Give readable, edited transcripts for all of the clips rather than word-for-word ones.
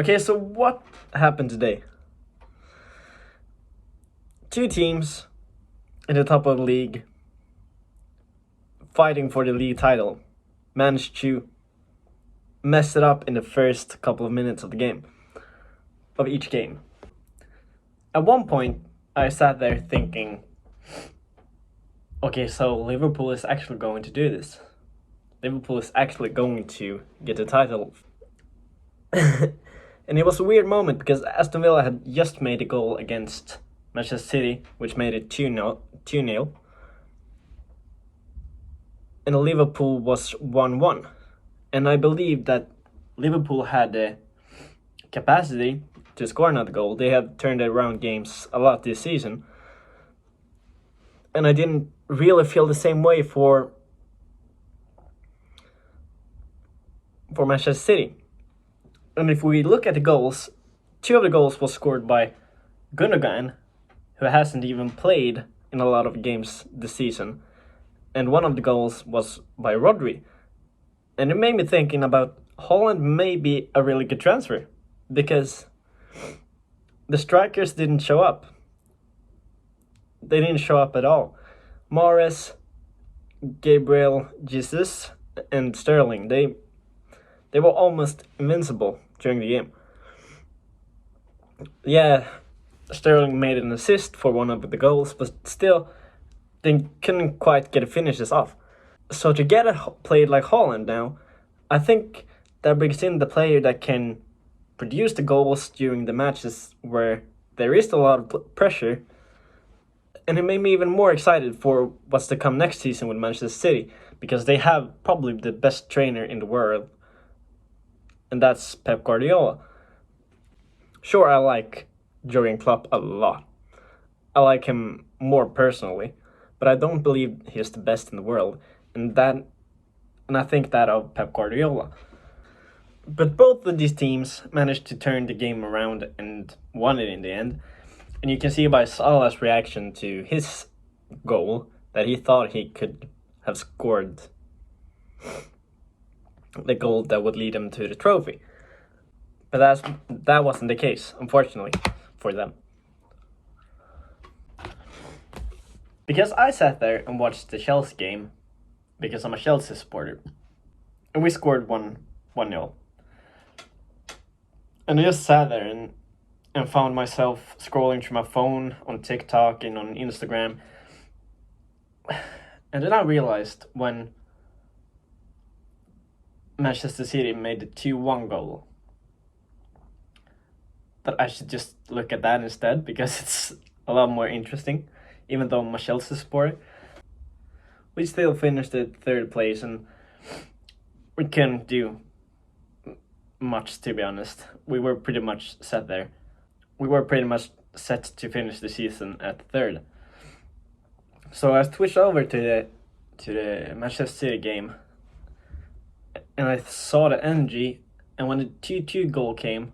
Okay, so what happened today? Two teams in the top of the league fighting for the league title managed to mess it up in the first couple of minutes of each game. At one point, I sat there thinking, okay, so Liverpool is actually going to do this. Liverpool is actually going to get the title. And it was a weird moment because Aston Villa had just made a goal against Manchester City, which made it 2-0. And Liverpool was 1-1. And I believe that Liverpool had the capacity to score another goal. They have turned around games a lot this season. And I didn't really feel the same way for Manchester City. And if we look at the goals, two of the goals was scored by Gundogan, who hasn't even played in a lot of games this season. And one of the goals was by Rodri. And it made me thinking about Haaland may be a really good transfer because the strikers didn't show up. They didn't show up at all. Mahrez, Gabriel Jesus, and Sterling, they were almost invincible during the game. Yeah, Sterling made an assist for one of the goals, but still, they couldn't quite get the finishes off. So to get a player like Haaland now, I think that brings in the player that can produce the goals during the matches where there is a lot of pressure. And it made me even more excited for what's to come next season with Manchester City, because they have probably the best trainer in the world, and that's Pep Guardiola. Sure, I like Jurgen Klopp a lot. I like him more personally, but I don't believe he's the best in the world, and I think that of Pep Guardiola. But both of these teams managed to turn the game around and won it in the end. And you can see by Salah's reaction to his goal that he thought he could have scored the goal that would lead him to the trophy. But that wasn't the case, unfortunately, for them. Because I sat there and watched the Chelsea game, because I'm a Chelsea supporter, and we scored 1-0. And I just sat there and found myself scrolling through my phone on TikTok and on Instagram. And then I realized when Manchester City made the 2-1 goal that I should just look at that instead, because it's a lot more interesting, even though I'm a Chelsea supporter. We still finished at third place, and we couldn't do much, to be honest. We were pretty much set there. We were pretty much set to finish the season at third. So I switched over to the Manchester City game, and I saw the energy, and when the 2-2 goal came,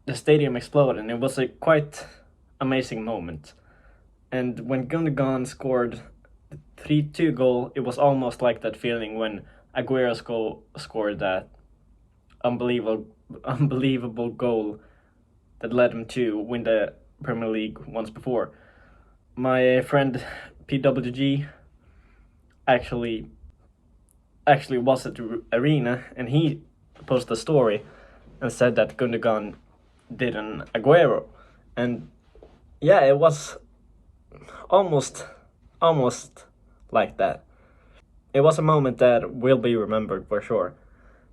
the stadium exploded, and it was a quite amazing moment. And when Gundogan scored the 3-2 goal, it was almost like that feeling when Aguero scored that unbelievable goal that led him to win the Premier League once before. My friend PWG actually was at the arena, and he posted a story and said that Gundogan did an Aguero. And yeah, it was almost like that. It was a moment that will be remembered for sure.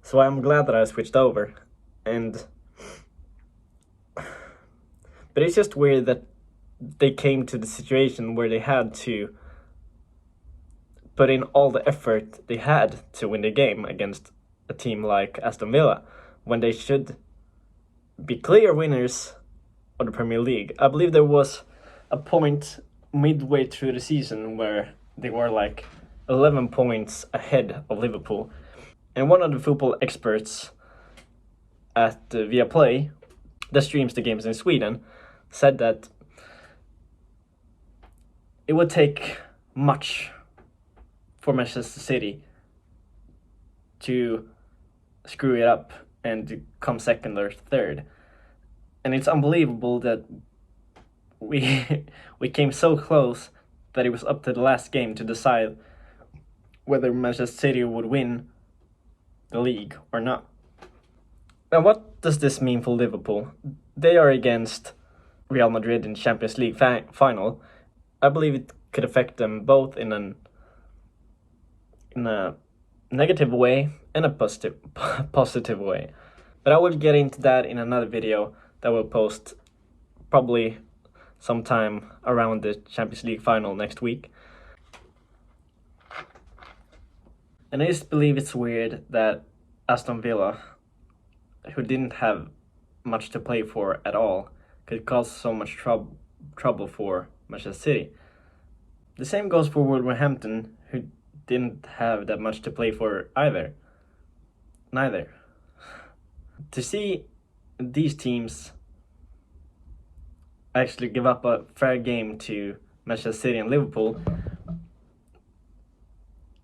So I'm glad that I switched over. But it's just weird that they came to the situation where they had to put in all the effort they had to win the game against a team like Aston Villa, when they should be clear winners of the Premier League. I believe there was a point midway through the season where they were like 11 points ahead of Liverpool. And one of the football experts at Viaplay, that streams the games in Sweden, said that it would take much for Manchester City to screw it up and come second or third. And it's unbelievable that we we came so close that it was up to the last game to decide whether Manchester City would win the league or not. Now, what does this mean for Liverpool? They are against Real Madrid in Champions League final. I believe it could affect them both in a negative way and a positive way. But I will get into that in another video that will post probably sometime around the Champions League final next week. And I just believe it's weird that Aston Villa, who didn't have much to play for at all, could cause so much trouble for Manchester City. The same goes for Wolverhampton, who didn't have that much to play for neither. To see these teams actually give up a fair game to Manchester City and Liverpool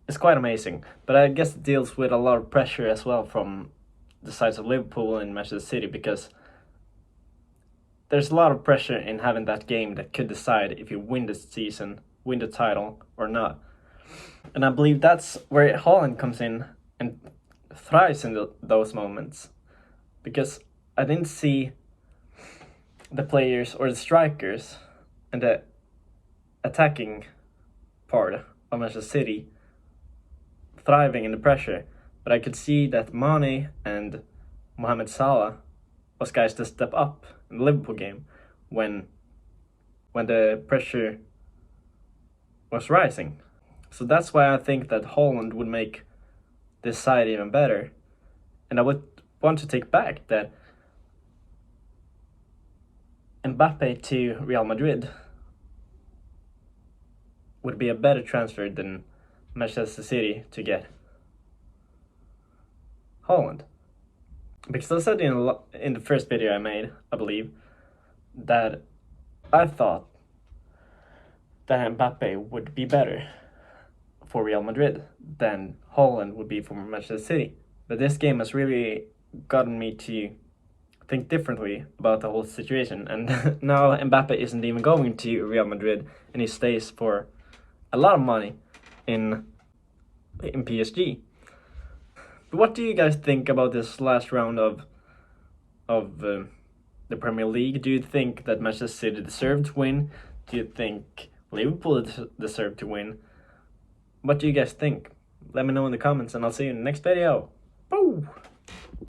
is quite amazing. But I guess it deals with a lot of pressure as well from the sides of Liverpool and Manchester City, because there's a lot of pressure in having that game that could decide if you win the season, win the title or not. And I believe that's where Haaland comes in and thrives in those moments, because I didn't see the players or the strikers and the attacking part of Manchester City thriving in the pressure, but I could see that Mane and Mohamed Salah was guys to step up in the Liverpool game when the pressure was rising. So that's why I think that Haaland would make this side even better. And I would want to take back that Mbappe to Real Madrid would be a better transfer than Manchester City to get Haaland. Because I said in the first video I made, I believe, that I thought that Mbappe would be better for Real Madrid than Haaland would be for Manchester City. But this game has really gotten me to think differently about the whole situation. And now Mbappe isn't even going to Real Madrid, and he stays for a lot of money in PSG. But what do you guys think about this last round of the Premier League? Do you think that Manchester City deserved to win? Do you think Liverpool deserved to win? What do you guys think? Let me know in the comments, and I'll see you in the next video. Boo!